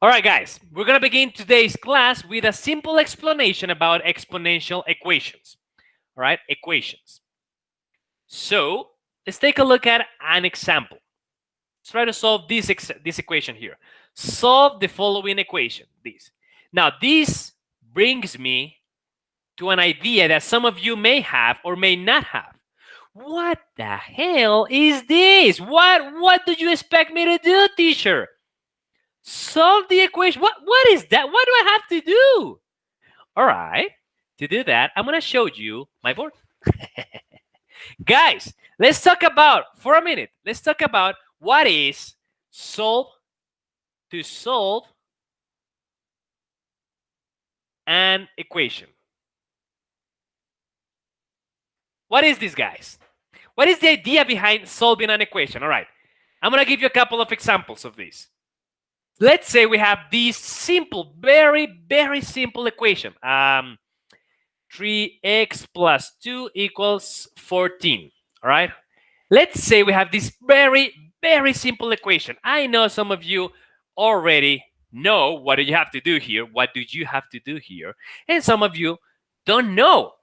All right, guys, we're going to begin today's class with a simple explanation about exponential equations. All right, equations. So let's take a look at an example. Let's try to solve this equation here. Solve the following equation, this. Now, this brings me to an idea that some of you may have or may not have. What the hell is this? What do you expect me to do, teacher? Solve the equation. What is that? What do I have to do? All right. To do that, I'm going to show you my board. Guys, let's talk about, for a minute, let's talk about what is solve an equation. What is this, guys? What is the idea behind solving an equation? All right. I'm going to give you a couple of examples of this. Let's say we have this simple, very, very simple equation. 3x plus 2 equals 14. All right. Let's say we have this very, very simple equation. I know some of you already know what do you have to do here. What do you have to do here? And some of you don't know.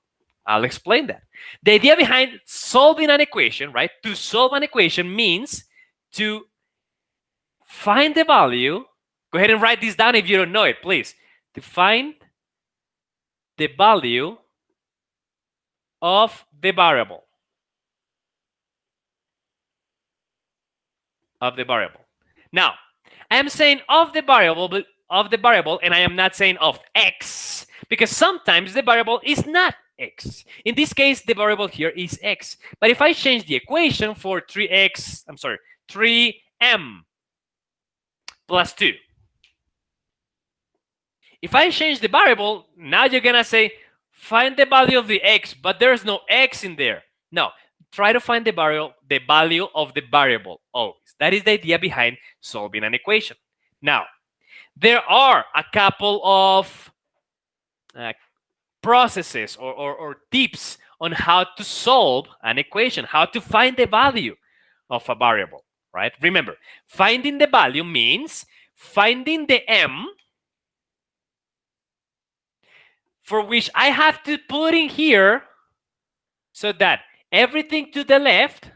I'll explain that. The idea behind solving an equation, right? To solve an equation means to find the value. Go ahead and write this down if you don't know it, please. To find the value of the variable. Now, I am saying of the variable, and I am not saying of x, because sometimes the variable is not x. In this case, the variable here is x. But if I change the equation for 3m plus 2. If I change the variable, now you're going to say, find the value of the x, but there's no x in there. No, try to find the value of the variable always. That is the idea behind solving an equation. Now, there are a couple of processes or tips on how to solve an equation, how to find the value of a variable, right? Remember, finding the value means finding the m for which I have to put in here so that everything to the left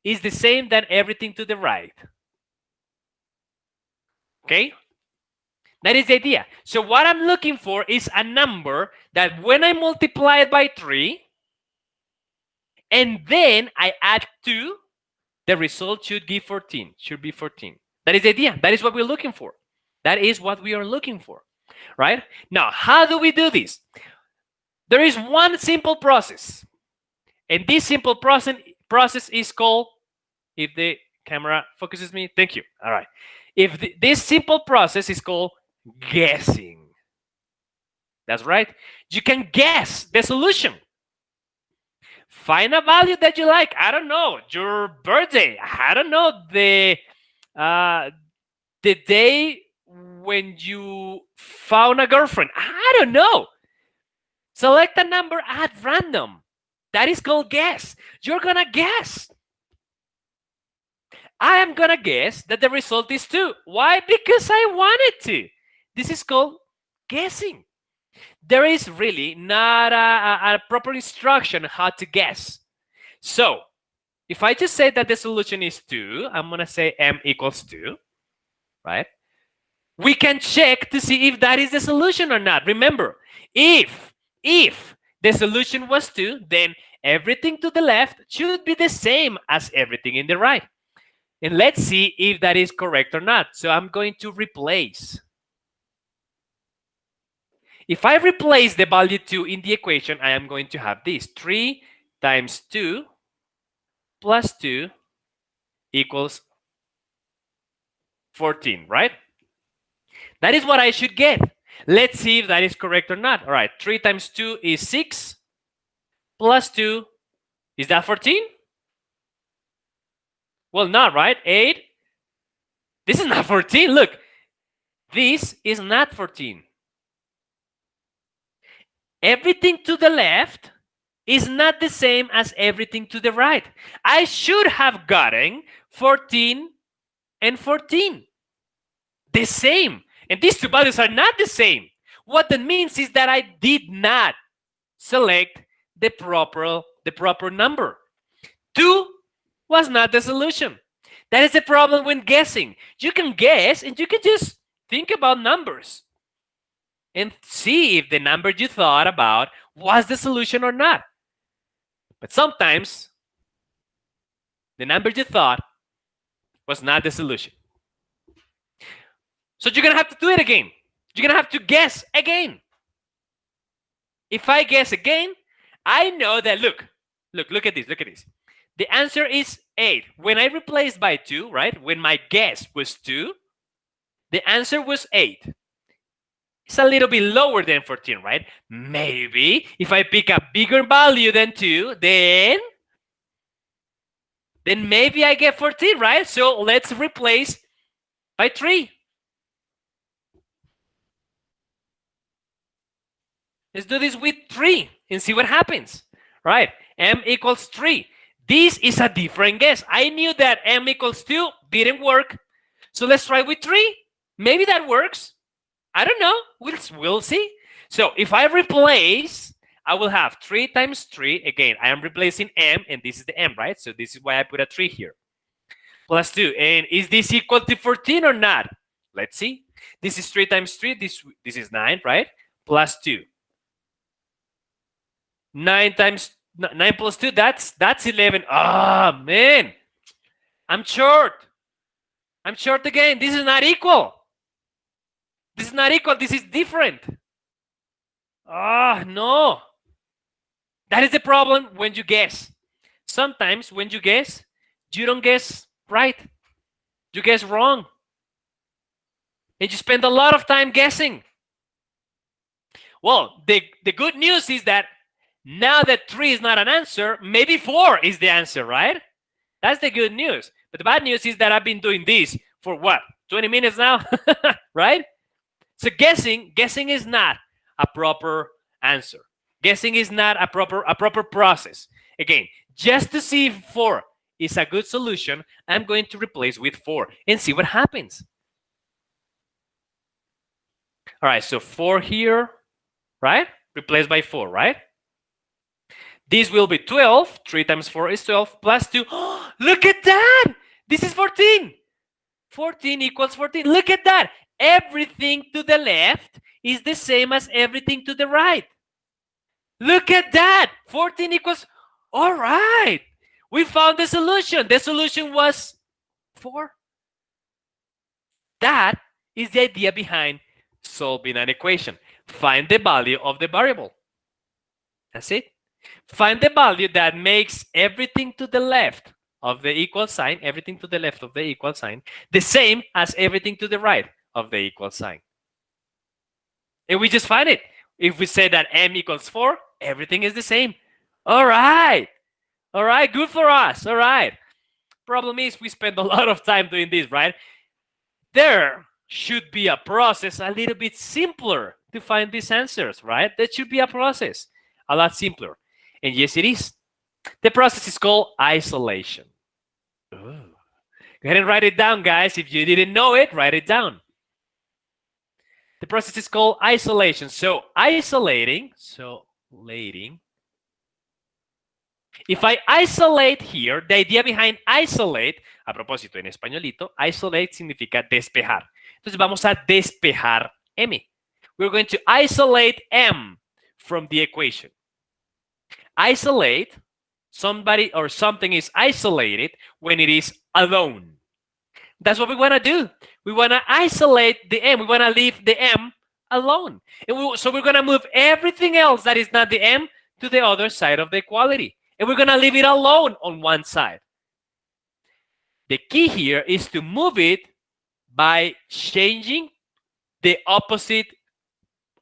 is the same than everything to the right. Okay? That is the idea. So what I'm looking for is a number that when I multiply it by 3 and then I add 2, the result should be 14. That is the idea. That is what we're looking for. That is what we are looking for. Right? Now, how do we do this? There is one simple process. And this simple process is called, if the camera focuses me, thank you. All right. This simple process is called guessing. That's right. You can guess the solution. Find a value that you like. I don't know, your birthday. I don't know, the day when you found a girlfriend. I don't know. Select a number at random. That is called guess. You're going to guess. I am going to guess that the result is 2. Why? Because I wanted to. This is called guessing. There is really not a proper instruction how to guess. So, if I just say that the solution is 2, I'm going to say m equals 2, right? We can check to see if that is the solution or not. Remember, if the solution was 2, then everything to the left should be the same as everything in the right. And let's see if that is correct or not. So I'm going to replace. If I replace the value 2 in the equation, I am going to have this. 3 times 2 plus 2 equals 14, right? That is what I should get. Let's see if that is correct or not. All right, 3 times 2 is 6 plus 2. Is that 14? Well, not, right? 8. This is not 14. Look, this is not 14. Everything to the left is not the same as everything to the right. I should have gotten 14 and 14. the same. And these two values are not the same. What that means is that I did not select the proper number. 2 was not the solution. That is the problem when guessing. You can guess and you can just think about numbers and see if the number you thought about was the solution or not. But sometimes the number you thought was not the solution. So you're going to have to do it again. You're going to have to guess again. If I guess again, I know that, look at this. The answer is 8. When I replaced by 2, right? When my guess was 2, the answer was 8. It's a little bit lower than 14, right? Maybe if I pick a bigger value than 2, then maybe I get 14, right? So let's replace by 3. Let's do this with 3 and see what happens, right? M equals 3. This is a different guess. I knew that M equals 2 didn't work. So let's try with 3. Maybe that works. I don't know. We'll see. So if I replace, I will have 3 times 3. Again, I am replacing M, and this is the M, right? So this is why I put a 3 here. Plus 2. And is this equal to 14 or not? Let's see. This is 3 times 3. This is 9, right? Plus 2. 9 plus 2, that's 11. Ah, oh, man. I'm short again. This is not equal. This is not equal. This is different. Ah, no. That is the problem when you guess. Sometimes when you guess, you don't guess right. You guess wrong. And you spend a lot of time guessing. Well, the good news is that now that 3 is not an answer, maybe 4 is the answer, right? That's the good news. But the bad news is that I've been doing this for what? 20 minutes now, right? So guessing is not a proper answer. Guessing is not a proper process. Again, just to see if 4 is a good solution, I'm going to replace with 4 and see what happens. All right, so 4 here, right? Replaced by 4, right? This will be 12. 3 times 4 is 12 plus 2. Oh, look at that. This is 14. 14 equals 14. Look at that. Everything to the left is the same as everything to the right. Look at that. 14 equals. All right. We found the solution. The solution was 4. That is the idea behind solving an equation. Find the value of the variable. That's it. Find the value that makes everything to the left of the equal sign, everything to the left of the equal sign, the same as everything to the right of the equal sign. And we just find it. If we say that M equals 4, everything is the same. All right. All right, good for us. All right. Problem is we spend a lot of time doing this, right? There should be a process a little bit simpler to find these answers, right? That should be a process a lot simpler. And yes, it is. The process is called isolation. Ooh. Go ahead and write it down, guys. If you didn't know it, write it down. The process is called isolation. So isolating. If I isolate here, the idea behind isolate, a propósito, en españolito, isolate significa despejar. Entonces vamos a despejar M. We're going to isolate M from the equation. Isolate, somebody or something is isolated when it is alone. That's what we want to do. We want to isolate the M. We want to leave the M alone. And so we're going to move everything else that is not the M to the other side of the equality. And we're going to leave it alone on one side. The key here is to move it by changing the opposite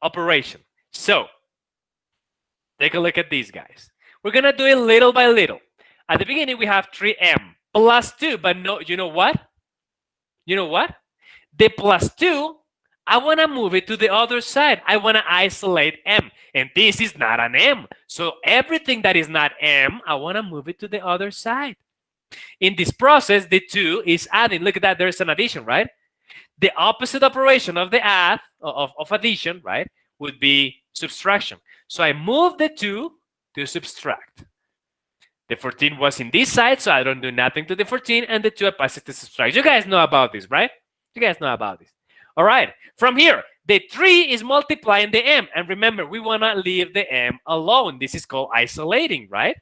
operation. So, take a look at these guys. We're going to do it little by little. At the beginning, we have 3M plus 2. But no, you know what? You know what? The plus 2, I want to move it to the other side. I want to isolate M. And this is not an M. So everything that is not M, I want to move it to the other side. In this process, the 2 is adding. Look at that. There's an addition, right? The opposite operation of the add, of addition, right, would be subtraction. So I move the 2 to subtract. The 14 was in this side, so I don't do nothing to the 14, and the 2 I pass it to subtract. You guys know about this, right? You guys know about this. All right, from here, the 3 is multiplying the m. And remember, we want to leave the m alone. This is called isolating, right?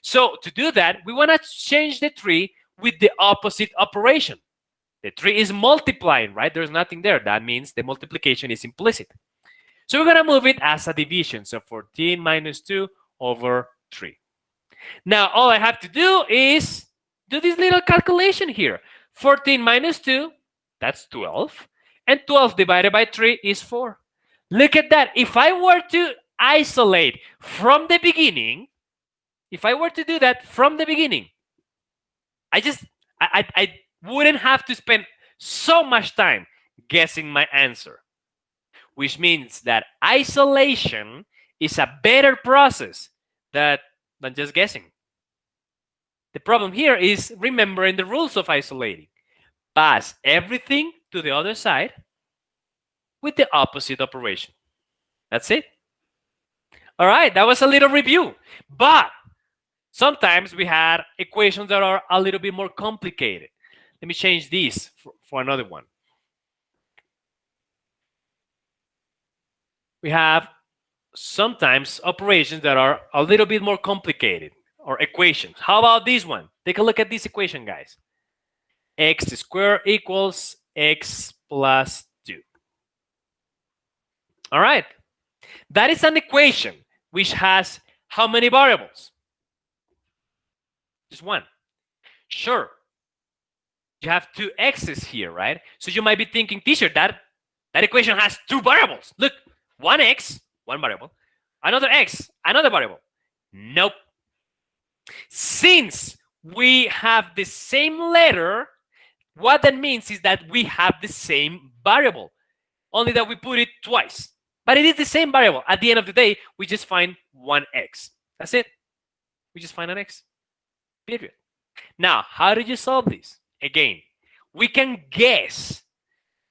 So to do that, we want to change the 3 with the opposite operation. The 3 is multiplying, right? There's nothing there. That means the multiplication is implicit. So we're going to move it as a division. So 14 minus 2 over 3. Now, all I have to do is do this little calculation here. 14 minus 2, that's 12. And 12 divided by 3 is 4. Look at that. If I were to isolate from the beginning, if I were to do that from the beginning, I wouldn't have to spend so much time guessing my answer, which means that isolation is a better process than just guessing. The problem here is remembering the rules of isolating. Pass everything to the other side with the opposite operation. That's it. All right, that was a little review. But sometimes we had equations that are a little bit more complicated. Let me change this for another one. We have sometimes operations that are a little bit more complicated, or equations. How about this one? Take a look at this equation, guys. X squared equals x plus 2. All right. That is an equation which has how many variables? Just one. Sure. You have 2 x's here, right? So you might be thinking, teacher, that equation has 2 variables. Look, one x, one variable, another x, another variable. Nope. Since we have the same letter, what that means is that we have the same variable, only that we put it twice. But it is the same variable. At the end of the day, we just find one x. That's it. We just find an x. Period. Now, how do you solve this? Again, we can guess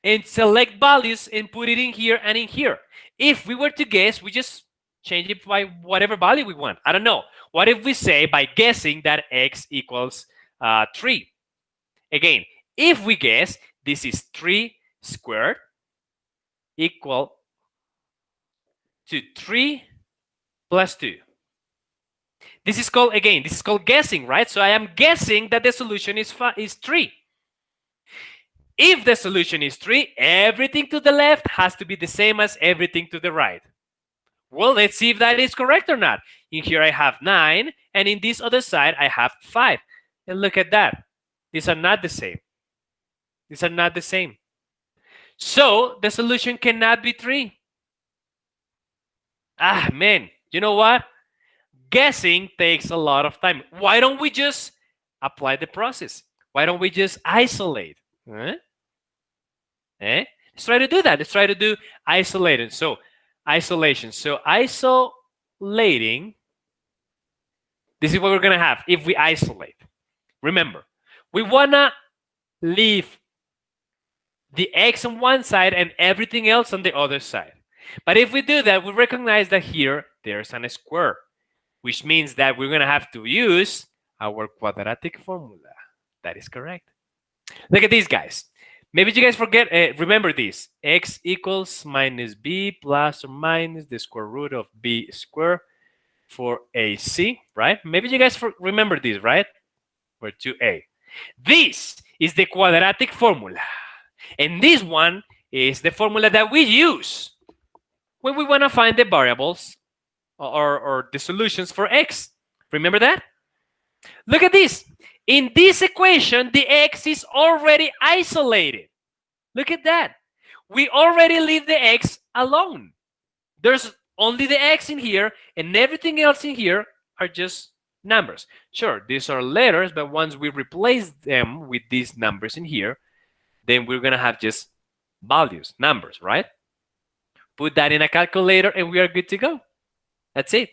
and select values and put it in here and in here. If we were to guess, we just change it by whatever value we want. I don't know. What if we say by guessing that x equals 3? Again, if we guess this is 3 squared equal to 3 plus 2. This is called, again, this is called guessing, right? So I am guessing that the solution is 3. If the solution is 3, everything to the left has to be the same as everything to the right. Well, let's see if that is correct or not. In here I have 9, and in this other side I have 5. And look at that. These are not the same. These are not the same. So the solution cannot be 3. Ah, man, you know what? Guessing takes a lot of time. Why don't we just apply the process? Why don't we just isolate? Let's try to do that. Let's try to do isolation. So isolation. So isolating, this is what we're going to have if we isolate. Remember, we want to leave the x on one side and everything else on the other side. But if we do that, we recognize that here there's a square, which means that we're going to have to use our quadratic formula. That is correct. Look at these, guys. Maybe you guys forget, remember this. X equals minus b plus or minus the square root of b squared for AC, right? Maybe you guys remember this, right? For 2a. This is the quadratic formula. And this one is the formula that we use when we want to find the variables or the solutions for x. Remember that? Look at this. In this equation, the x is already isolated. Look at that. We already leave the x alone. There's only the x in here, and everything else in here are just numbers. Sure, these are letters, but once we replace them with these numbers in here, then we're going to have just values, numbers, right? Put that in a calculator, and we are good to go. That's it.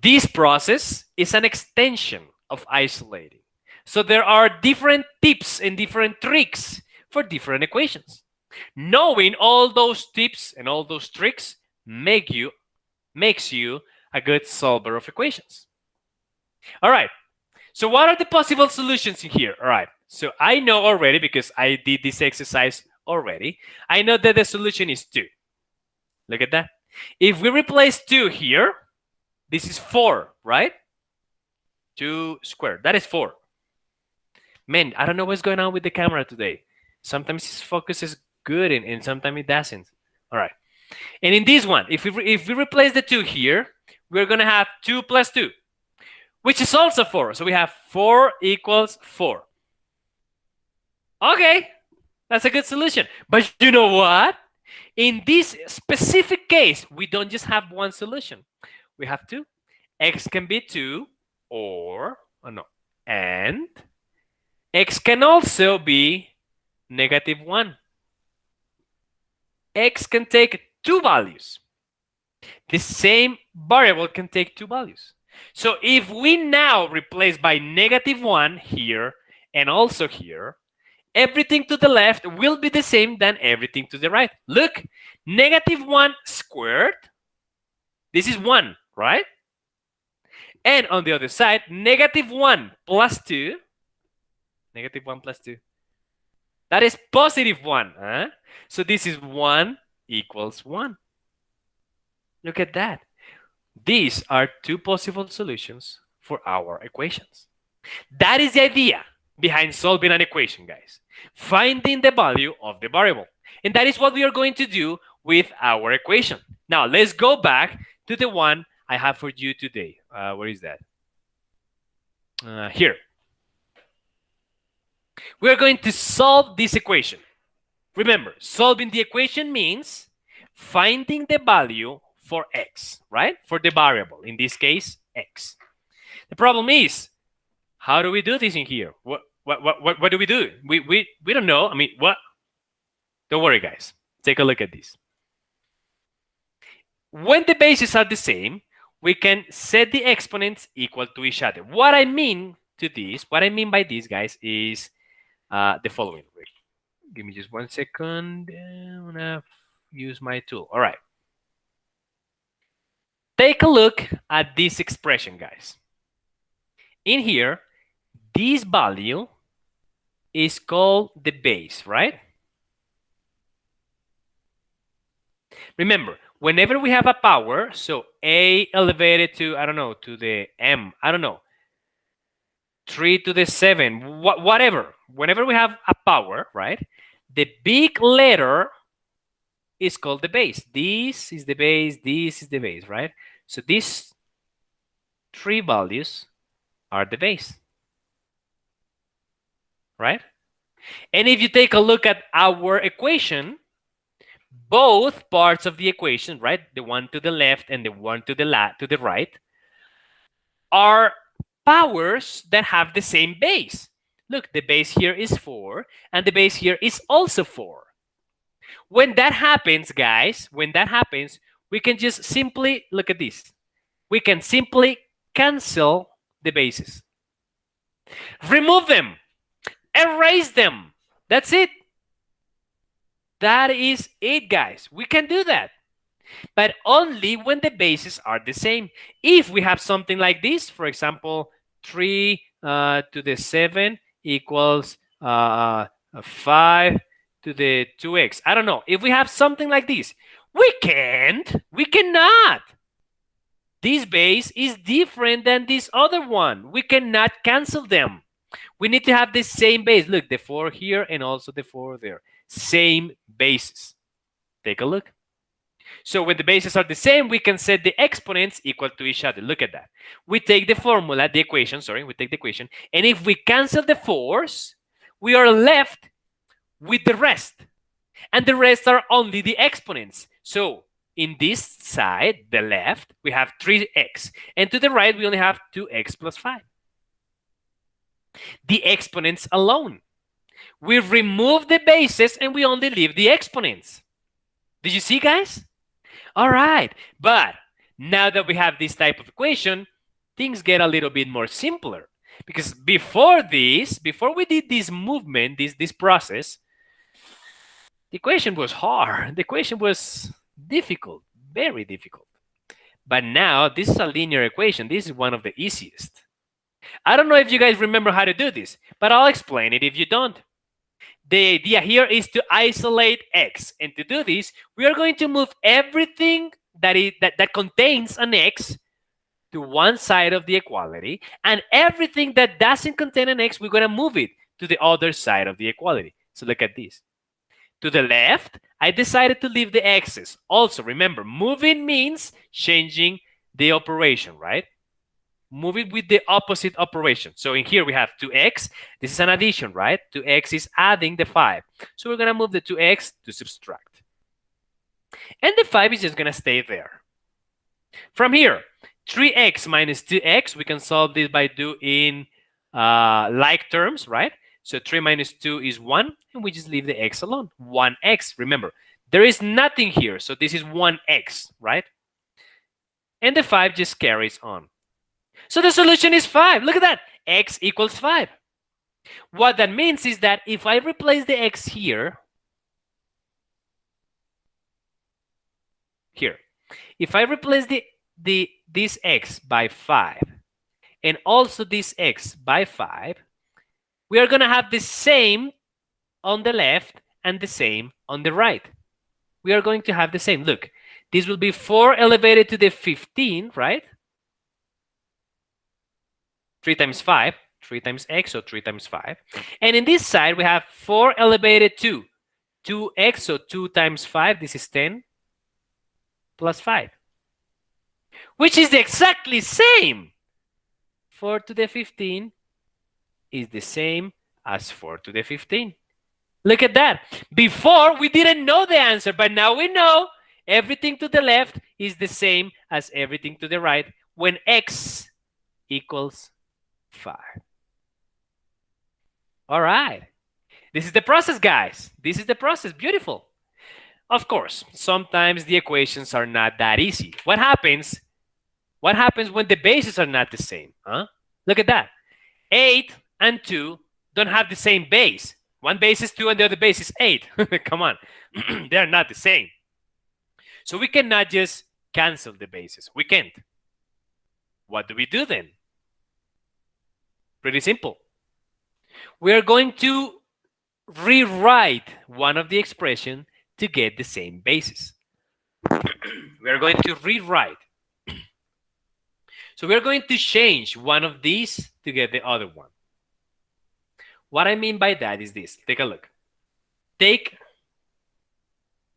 This process is an extension of isolating. So there are different tips and different tricks for different equations. Knowing all those tips and all those tricks makes you a good solver of equations. All right. So what are the possible solutions in here? All right. So I know already, because I did this exercise already, I know that the solution is 2. Look at that. If we replace 2 here, this is 4, right? 2 squared. That is 4. Man, I don't know what's going on with the camera today. Sometimes its focus is good and sometimes it doesn't. All right. And in this one, if we replace the 2 here, we're going to have 2 plus 2, which is also 4. So we have 4 equals 4. Okay, that's a good solution. But you know what? In this specific case, we don't just have one solution. We have 2. X can be 2 or, oh no, and X can also be -1. X can take 2 values. The same variable can take 2 values. So if we now replace by -1 here and also here, everything to the left will be the same than everything to the right. Look, -1 squared, this is 1, right? And on the other side, -1 plus 2, -1 plus 2, that is +1. Huh? So this is 1 equals 1. Look at that. These are 2 possible solutions for our equations. That is the idea behind solving an equation, guys. Finding the value of the variable. And that is what we are going to do with our equation. Now, let's go back to the one I have for you today. Where is that? Here. We are going to solve this equation. Remember, solving the equation means finding the value for x, right? For the variable, in this case, x. The problem is, how do we do this in here? What do we do? We don't know. I mean, what? Don't worry, guys. Take a look at this. When the bases are the same, we can set the exponents equal to each other. What I mean by this, guys, is the following. Give me just 1 second. I'm gonna use my tool. All right. Take a look at this expression, guys. In here, this value is called the base, right? Remember, whenever we have a power, so a elevated to, I don't know, to the m, I don't know, 3 to the 7, whatever. Whenever we have a power, right, the big letter is called the base. This is the base, this is the base, right? So these 3 values are the base, right? And if you take a look at our equation, both parts of the equation, right, the one to the left and the one to the right, are powers that have the same base. Look, the base here is 4, and the base here is also 4. When that happens, guys, we can just simply, look at this. We can simply cancel the bases. Remove them. Erase them. That's it. That is it, guys. We can do that. But only when the bases are the same. If we have something like this, for example, 3 to the 7 equals 5 to the 2x. I don't know. If we have something like this, we cannot. This base is different than this other one. We cannot cancel them. We need to have the same base. Look, the 4 here and also the 4 there. Same bases. Take a look. So when the bases are the same, we can set the exponents equal to each other. Look at that. We take the formula, the equation, we take the equation, and if we cancel the 4's, we are left with the rest. And the rest are only the exponents. So in this side, the left, we have 3x. And to the right, we only have 2x plus 5. The exponents alone. We remove the bases and we only leave the exponents. Did you see, guys? All right. But now that we have this type of equation, things get a little bit more simpler. Because before we did this movement, this process, The equation was hard. The equation was difficult, very difficult. But now this is a linear equation. This is one of the easiest. I don't know if you guys remember how to do this, but I'll explain it if you don't. The idea here is to isolate x. And to do this, we are going to move everything that contains an x to one side of the equality. And everything that doesn't contain an x, we're going to move it to the other side of the equality. So look at this. To the left, I decided to leave the x's. Also, remember, moving means changing the operation, right? Move it with the opposite operation. So in here we have 2x. This is an addition, right? 2x is adding the 5. So we're going to move the 2x to subtract. And the 5 is just going to stay there. From here, 3x minus 2x, we can solve this by doing like terms, right? So 3 minus 2 is 1, and we just leave the x alone. 1x, remember, there is nothing here, so this is 1x, right? And the 5 just carries on. So the solution is 5. Look at that. X equals 5. What that means is that if I replace the x here, if I replace this x by 5 and also this x by 5, we are going to have the same on the left and the same on the right. We are going to have the same. Look, this will be 4 elevated to the 15, right? 3 times 5, 3 times x, so 3 times 5. And in this side, we have 4 elevated to 2x, so 2 times 5, this is 10, plus 5, which is exactly same. 4 to the 15 is the same as 4 to the 15. Look at that. Before, we didn't know the answer, but now we know everything to the left is the same as everything to the right when x equals 5. All right. This is the process, guys. This is the process. Beautiful. Of course, sometimes the equations are not that easy. What happens? What happens when the bases are not the same? Huh? Look at that. 8 and 2 don't have the same base. One base is 2 and the other base is 8. Come on. They're not the same. So we cannot just cancel the bases. We can't. What do we do then? Pretty simple. We're going to rewrite one of the expression to get the same basis. We're going to rewrite. So we're going to change one of these to get the other one. What I mean by that is this. Take a look. Take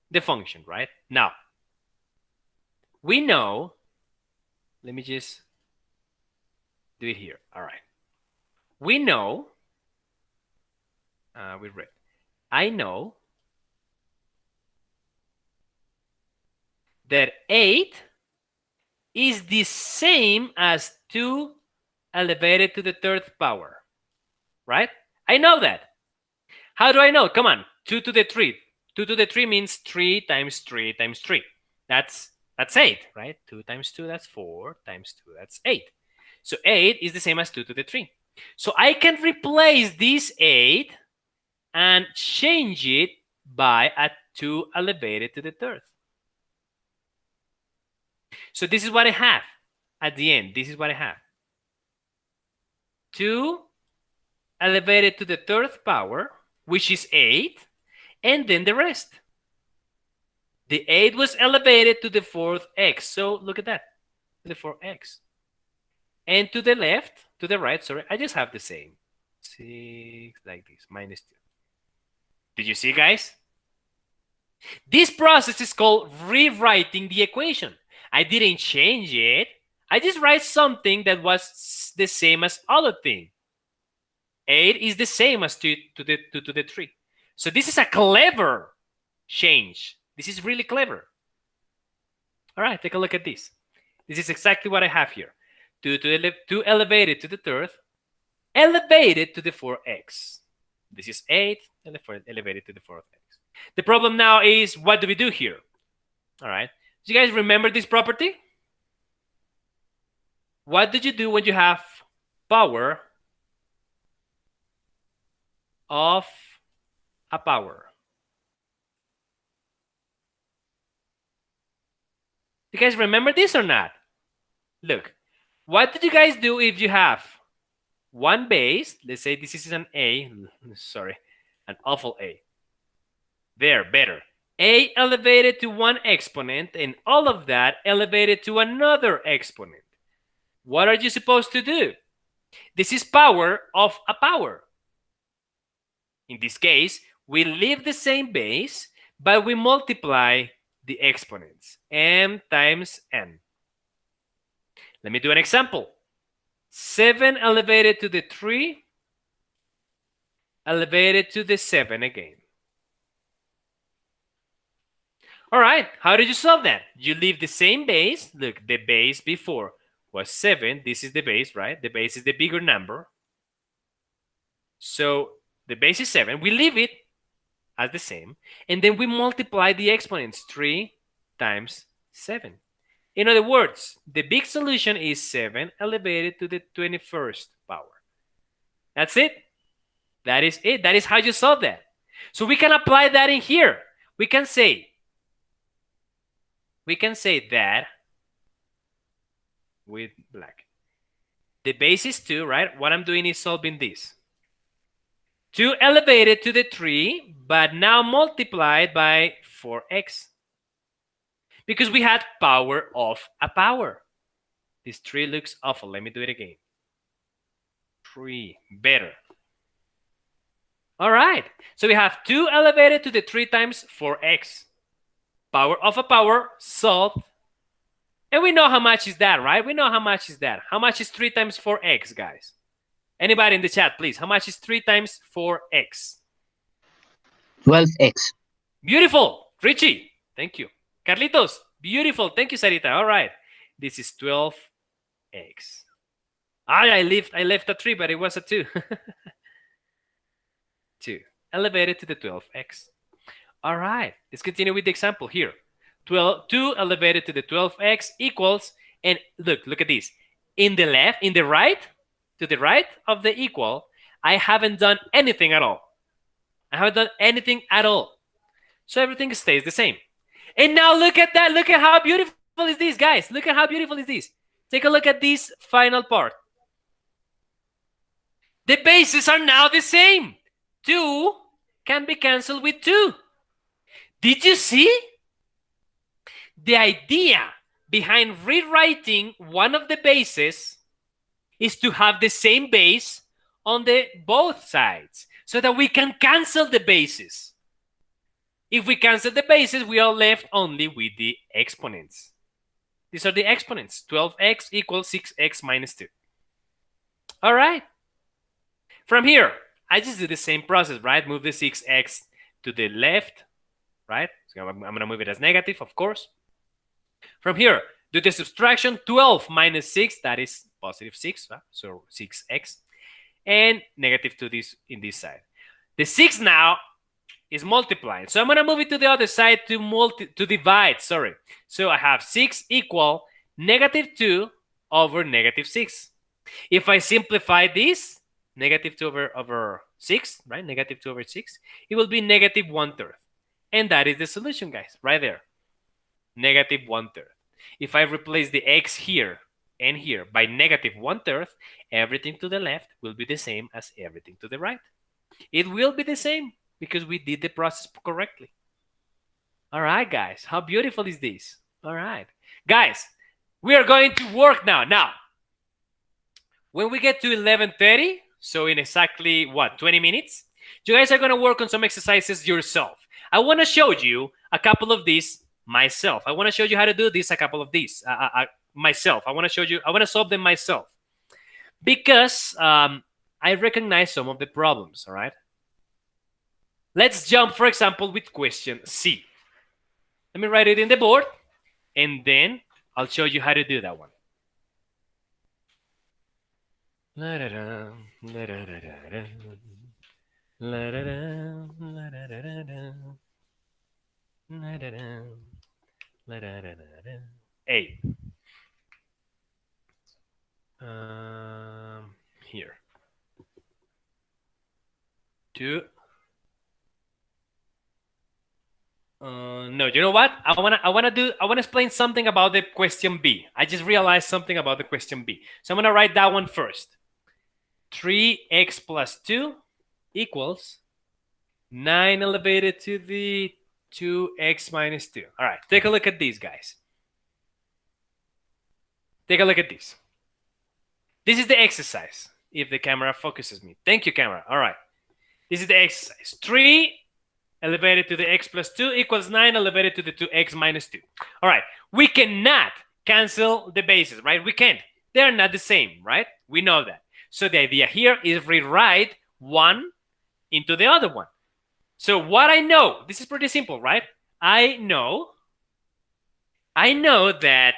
the function, right? Now, we know, let me just do it here. All right. We know, we read, I know that 8 is the same as 2 elevated to the 3rd power, right? I know that. How do I know? Come on, 2 to the 3. 2 to the 3 means 3 times 3 times 3. That's 8, right? 2 times 2, that's 4 times 2, that's 8. So 8 is the same as 2 to the 3. So I can replace this 8 and change it by a 2 elevated to the 3rd. So this is what I have at the end. This is what I have. 2 elevated to the 3rd power, which is 8, and then the rest. The 8 was elevated to the 4th x. So look at that, the 4x. And to the left, to the right, sorry, I just have the same. 6 like this, minus 2. Did you see, guys? This process is called rewriting the equation. I didn't change it. I just write something that was the same as other thing. 8 is the same as 2 to the 3. So this is a clever change. This is really clever. All right, take a look at this. This is exactly what I have here. 2 elevated to the 3rd, elevated to the 4x. This is 8 elevated to the 4th x. The problem now is, what do we do here? All right. Do you guys remember this property? What did you do when you have power of a power? You guys remember this or not? Look, what did you guys do if you have one base? Let's say this is an A. Sorry, an awful A. There, better. A elevated to one exponent and all of that elevated to another exponent. What are you supposed to do? This is power of a power. In this case, we leave the same base, but we multiply the exponents, m times n. Let me do an example. 7 elevated to the 3, elevated to the 7 again. All right, how did you solve that? You leave the same base. Look, the base before was 7. This is the base, right? The base is the bigger number. So the base is 7. We leave it as the same. And then we multiply the exponents. 3 times 7. In other words, the big solution is 7 elevated to the 21st power. That's it. That is it. That is how you solve that. So we can apply that in here. We can say that with black. The base is 2, right? What I'm doing is solving this. 2 elevated to the 3, but now multiplied by 4x. Because we had power of a power. This 3 looks awful. Let me do it again. 3, better. All right. So we have 2 elevated to the 3 times 4x. Power of a power solved. And we know how much is that, right? We know how much is that. How much is 3 times 4x, guys? Anybody in the chat, please. How much is 3 times 4x? 12x. Beautiful. Richie, thank you. Carlitos, beautiful. Thank you, Sarita. All right. This is 12x. I left a 3, but it was a 2. 2 elevated to the 12x. All right. Let's continue with the example here. 2 elevated to the 12x equals, and look at this. In the right, to the right of the equal, I haven't done anything at all. I haven't done anything at all. So everything stays the same. And now look at that. Look at how beautiful is this, guys. Look at how beautiful is this. Take a look at this final part. The bases are now the same. 2 can be canceled with 2. Did you see? The idea behind rewriting one of the bases is to have the same base on the both sides so that we can cancel the bases. If we cancel the bases, we are left only with the exponents. These are the exponents. 12x equals 6x minus 2. All right. From here, I just do the same process, right? Move the 6x to the left, right? So I'm going to move it as negative, of course. From here, do the subtraction. 12 minus 6, that is positive 6, right? So 6x. And negative 2 in this side. The 6 now is multiplying. So I'm going to move it to the other side to divide, sorry. So I have 6 equal negative 2 over negative 6. If I simplify this, negative 2 over 6, right? Negative 2 over 6, it will be negative 1/3. And that is the solution, guys, right there. Negative 1/3. If I replace the x here and here by negative 1/3, everything to the left will be the same as everything to the right. It will be the same because we did the process correctly. All right, guys. How beautiful is this? All right. Guys, we are going to work now. Now, when we get to 11:30, so in exactly, 20 minutes, you guys are going to work on some exercises yourself. I want to show you a couple of these myself. I want to show you how to do this, a couple of these myself. I want to solve them myself because I recognize some of the problems, all right? Let's jump, for example, with question C. Let me write it in the board, and then I'll show you how to do that one. A. Here. 2 No, you know what? I wanna explain something about the question B. I just realized something about the question B. So I'm gonna write that one first. 3x plus 2 equals 9 elevated to the 2x minus 2. All right, take a look at these, guys. Take a look at this. This is the exercise, if the camera focuses me. Thank you, camera. All right. This is the exercise. 3 elevated to the x plus 2 equals 9 elevated to the 2x minus 2. All right. We cannot cancel the bases, right? We can't. They're not the same, right? We know that. So the idea here is rewrite one into the other one. So what I know, this is pretty simple, right? I know that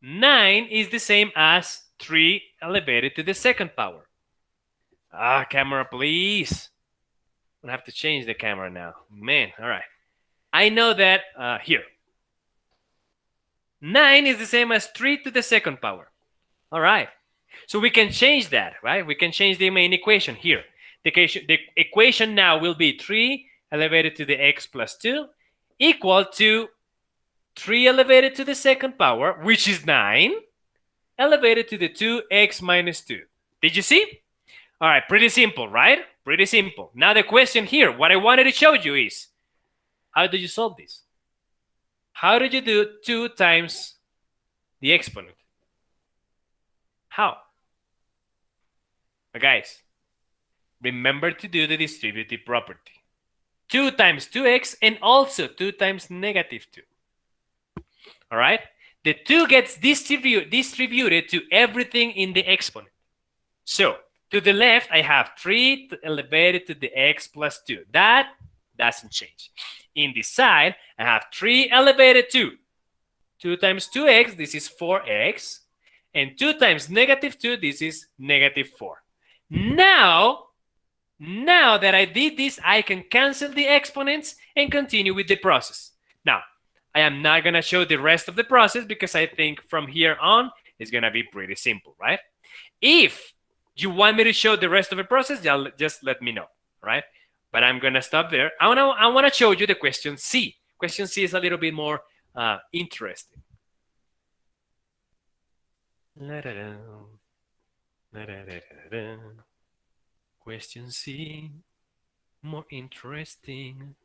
9 is the same as 3 elevated to the second power. Camera, please. I'm gonna have to change the camera now. Man, all right. I know that here. 9 is the same as 3 to the second power. All right. So we can change that, right? We can change the main equation here. The equation now will be 3 elevated to the x plus 2 equal to 3 elevated to the second power, which is 9, elevated to the 2x minus 2. Did you see? All right, pretty simple, right? Pretty simple. Now the question here, what I wanted to show you is, how do you solve this? How did you do 2 times the exponent? How? Guys, remember to do the distributive property. 2 times 2x and also 2 times negative 2. All right? The 2 gets distributed to everything in the exponent. So, to the left, I have 3 elevated to the x plus 2. That doesn't change. In this side, I have 3 elevated to 2 times 2x, this is 4x. And 2 times negative 2, this is negative 4. Now that I did this, I can cancel the exponents and continue with the process. Now, I am not going to show the rest of the process because I think from here on, it's going to be pretty simple, right? If you want me to show the rest of the process, just let me know, right? But I'm going to stop there. I want to show you the question C. Question C is a little bit more interesting. Question C, more interesting.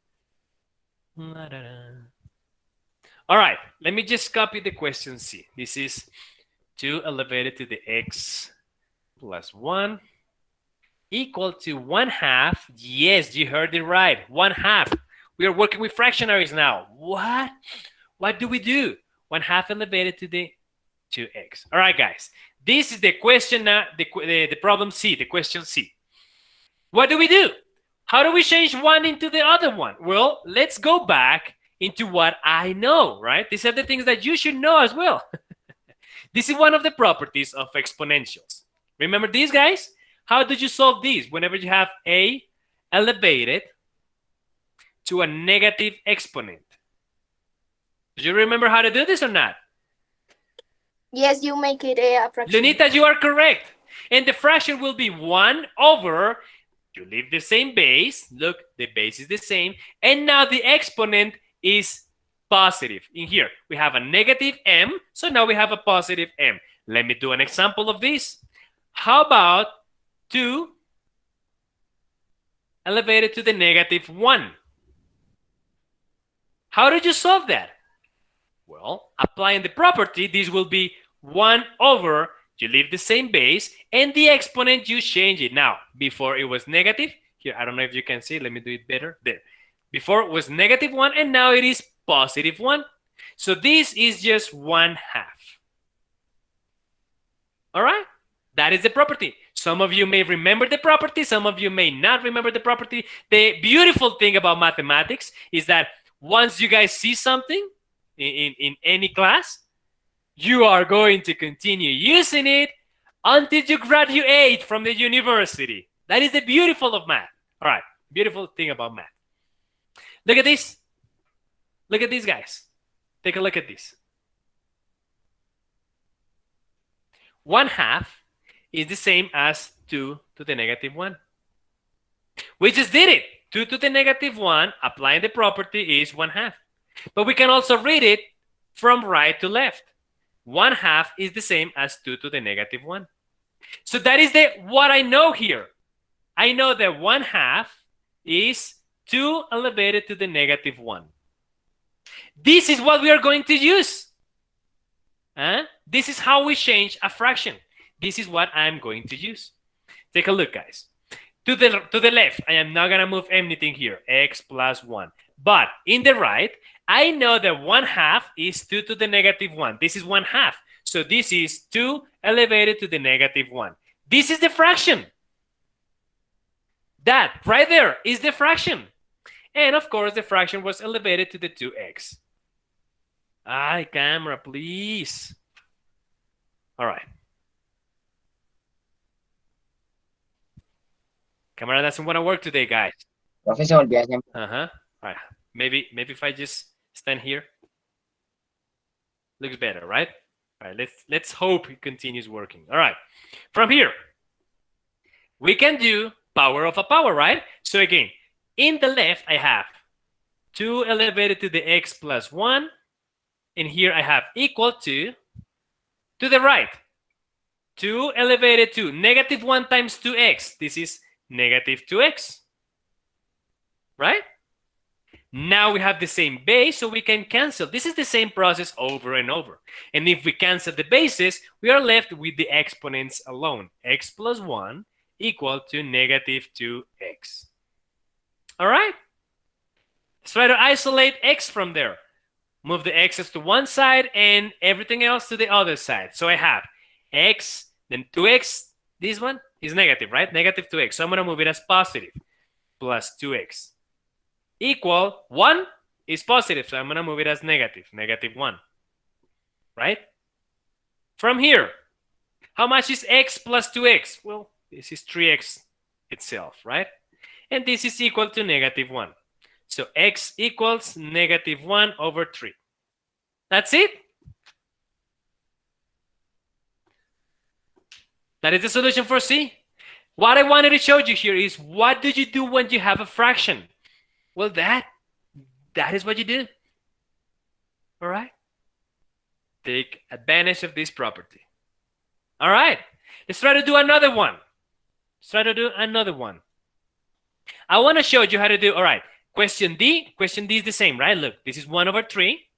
All right, let me just copy the question C. This is 2 elevated to the x plus 1 equal to 1/2. Yes, you heard it right, 1/2. We are working with fractionaries now. What? What do we do? 1/2 elevated to the 2x. All right, guys. This is the question, the problem C, the question C. What do we do? How do we change one into the other one? Well, let's go back into what I know, right? These are the things that you should know as well. This is one of the properties of exponentials. Remember these, guys? How did you solve these? Whenever you have a elevated to a negative exponent. Do you remember how to do this or not? Yes, you make it a fraction. Lunita, you are correct. And the fraction will be 1 over, you leave the same base. Look, the base is the same. And now the exponent is positive. In here, we have a negative m. So now we have a positive m. Let me do an example of this. How about 2 elevated to the negative 1? How did you solve that? Well, applying the property, this will be 1 over, you leave the same base, and the exponent, you change it. Now, before it was negative, here, I don't know if you can see, let me do it better, there. Before it was negative 1, and now it is positive 1. So this is just 1/2. All right? That is the property. Some of you may remember the property, some of you may not remember the property. The beautiful thing about mathematics is that once you guys see something, in any class, you are going to continue using it until you graduate from the university. That is the beautiful of math. All right, beautiful thing about math. Look at this. Look at these guys. Take a look at this. 1/2 is the same as 2 to the negative 1. We just did it. 2 to the negative 1, applying the property, is 1/2. But we can also read it from right to left. 1/2 is the same as 2 to the negative 1. So that is what I know here. I know that 1/2 is 2 elevated to the negative 1. This is what we are going to use. This is how we change a fraction. This is what I'm going to use. Take a look, guys. To the left, I am not going to move anything here, x plus 1. But in the right, I know that 1/2 is 2 to the negative 1. This is 1/2. So this is 2 elevated to the negative 1. This is the fraction. That right there is the fraction. And of course, the fraction was elevated to the 2x. Ay, camera, please. All right. Camera doesn't want to work today, guys. Profesor, biasanya. All right. Maybe if I just stand here. Looks better, right? All right, let's hope it continues working. All right. From here, we can do power of a power, right? So again, in the left, I have 2 elevated to the x plus 1. And here I have equal to the right, 2 elevated to negative 1 times 2x. This is negative 2x, right? Now we have the same base, so we can cancel. This is the same process over and over. And if we cancel the bases, we are left with the exponents alone. X plus 1 equal to negative 2x. All right? Let's try to isolate x from there. Move the x's to one side and everything else to the other side. So I have x, then 2x. This one is negative, right? Negative 2x. So I'm going to move it as positive. Plus 2x. Equal 1 is positive. So I'm going to move it as negative. Negative 1. Right? From here, how much is x plus 2x? Well, this is 3x itself, right? And this is equal to negative 1. So x equals negative 1 over 3. That's it. That is the solution for C. What I wanted to show you here is, what do you do when you have a fraction? Well, that is what you do. All right? Take advantage of this property. All right. Let's try to do another one. I want to show you how to do, all right. Question D is the same, right? Look, this is 1 over 3.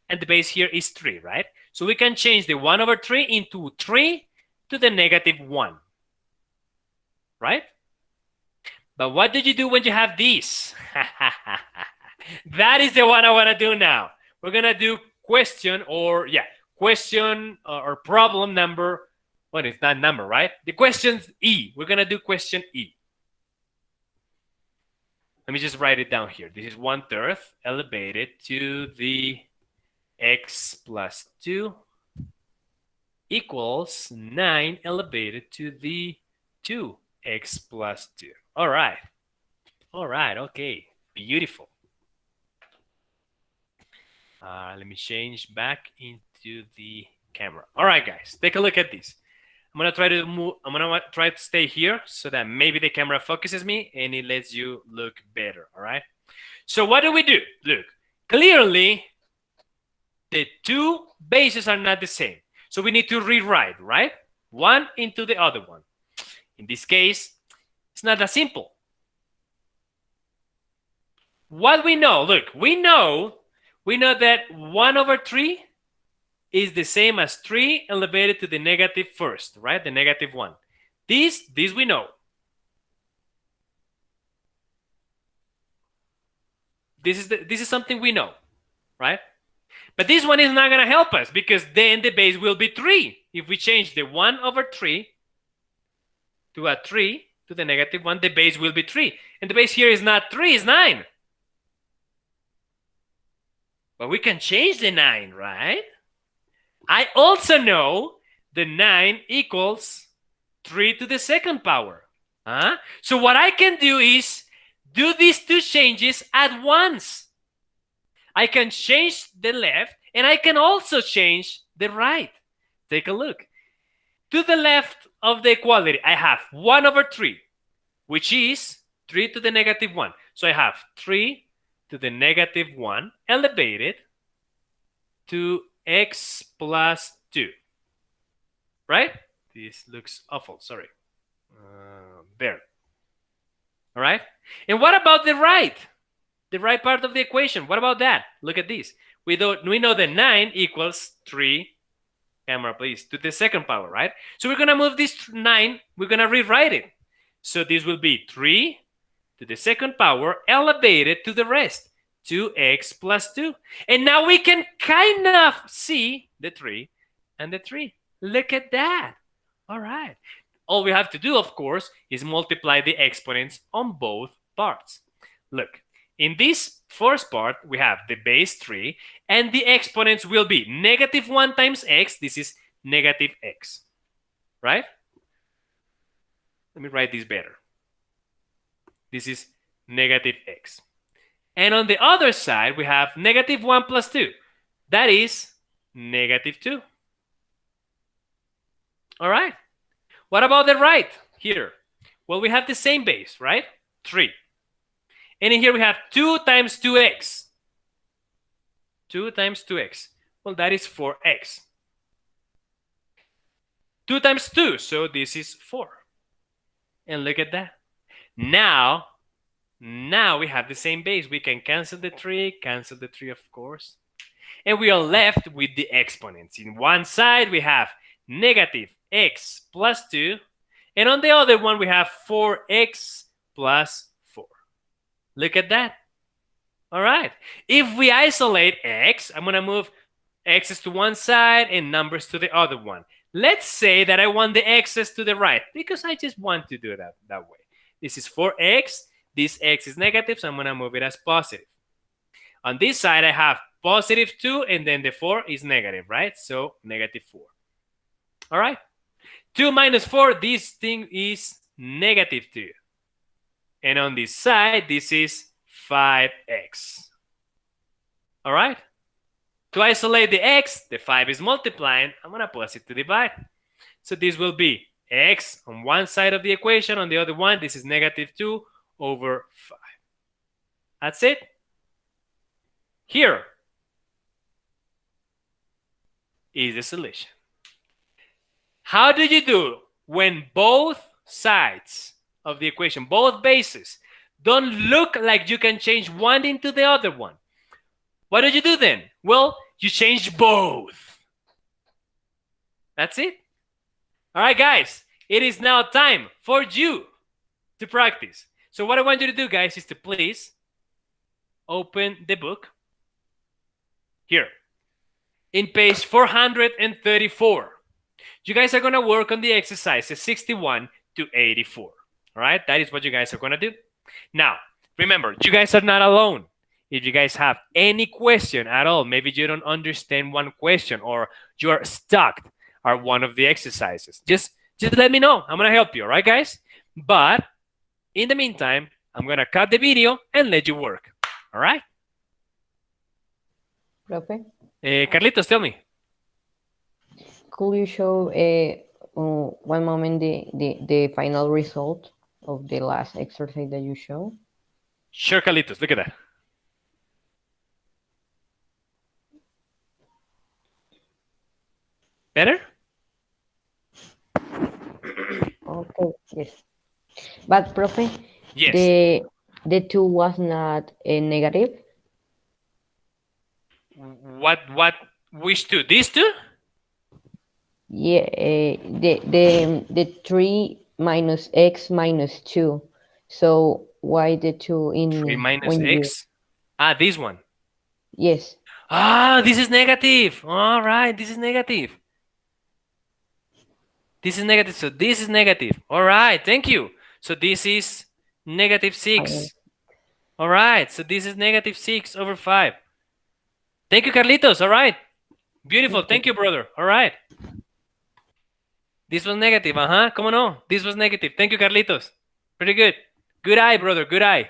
And the base here is 3, right? So we can change the 1 over 3 into 3 to the negative 1. Right? But what do you do when you have this? That is the one I want to do now. We're going to do question or problem number. Well, it's not number, right? The question's E. We're going to do question E. Let me just write it down here. This is 1/3 elevated to the x plus 2 equals 9 elevated to the 2x plus 2. All right. Okay. Beautiful. Let me change back into the camera. All right, guys. Take a look at this. I'm gonna try to stay here so that maybe the camera focuses me and it lets you look better. All right. So what do? Look, clearly the two bases are not the same. So we need to rewrite, right? One into the other one. In this case, it's not that simple. What we know, look, we know that 1 over 3 is the same as 3 elevated to the negative first, right? The negative 1. This we know. This is something we know, right? But this one is not going to help us because then the base will be 3. If we change the 1 over 3 to a 3 to the negative 1, the base will be 3. And the base here is not 3, it's 9. But we can change the 9, right? I also know the 9 equals 3 to the second power. So what I can do is do these two changes at once. I can change the left and I can also change the right. Take a look. To the left of the equality, I have 1 over 3, which is 3 to the negative 1. So I have 3 to the negative 1 elevated to x plus 2. Right? This looks awful. Sorry. There. All right. And what about the right? The right part of the equation. What about that? Look at this. We know that 9 equals 3, camera please, to the second power, right? So we're going to move this 9. We're going to rewrite it. So this will be 3 to the second power elevated to the rest, 2x plus 2. And now we can kind of see the 3 and the 3. Look at that. All right. All we have to do, of course, is multiply the exponents on both parts. Look, in this first part, we have the base 3, and the exponents will be negative 1 times x. This is negative x, right? Let me write this better. This is negative x. And on the other side, we have negative 1 plus 2. That is negative 2. All right. What about the right here? Well, we have the same base, right? 3. And in here we have 2 times 2x. 2 times 2x. Well, that is 4x. 2 times 2, so this is 4. And look at that. Now we have the same base. We can cancel the 3, of course. And we are left with the exponents. In one side, we have negative x plus 2. And on the other one, we have 4x plus 4. Look at that. All right. If we isolate x, I'm going to move x's to one side and numbers to the other one. Let's say that I want the x's to the right because I just want to do that way. This is 4x. This x is negative, so I'm going to move it as positive. On this side, I have positive 2, and then the 4 is negative, right? So negative 4. All right. 2 minus 4, this thing is negative 2. And on this side, this is 5x. All right. To isolate the x, the 5 is multiplying. I'm going to plus it to divide. So this will be x on one side of the equation. On the other one, this is negative 2 over 5. That's it. Here is the solution. How do you do when both sides of the equation, both bases, don't look like you can change one into the other one? What do you do then? Well, you change both. That's it. All right, guys, it is now time for you to practice. So what I want you to do, guys, is to please open the book here in page 434. You guys are going to work on the exercises 61 to 84. All right, that is what you guys are going to do. Now, remember, you guys are not alone. If you guys have any question at all, maybe you don't understand one question or you are stuck on one of the exercises, just let me know. I'm going to help you, all right, guys? But in the meantime, I'm going to cut the video and let you work, all right? Profe, Carlitos, tell me. could you show one moment the final result of the last exercise that you showed? Sure, Carlitos, look at that. Better? Okay, yes. But, Profe, Yes. the 2 was not a negative? What which two? These two? Yeah, the 3 minus x minus 2. So why the 2 in 3 minus x? Ah, this one. Yes. Ah, this is negative. All right, this is negative. This is negative, so this is negative. All right, thank you. So this is negative 6. All right, so this is negative 6 over 5. Thank you, Carlitos. All right. Beautiful. Thank you, brother. All right. This was negative. Come on. This was negative. Thank you, Carlitos. Pretty good. Good eye, brother. Good eye.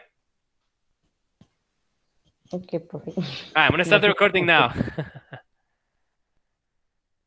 Okay, perfect. All right, I'm going to stop the recording now.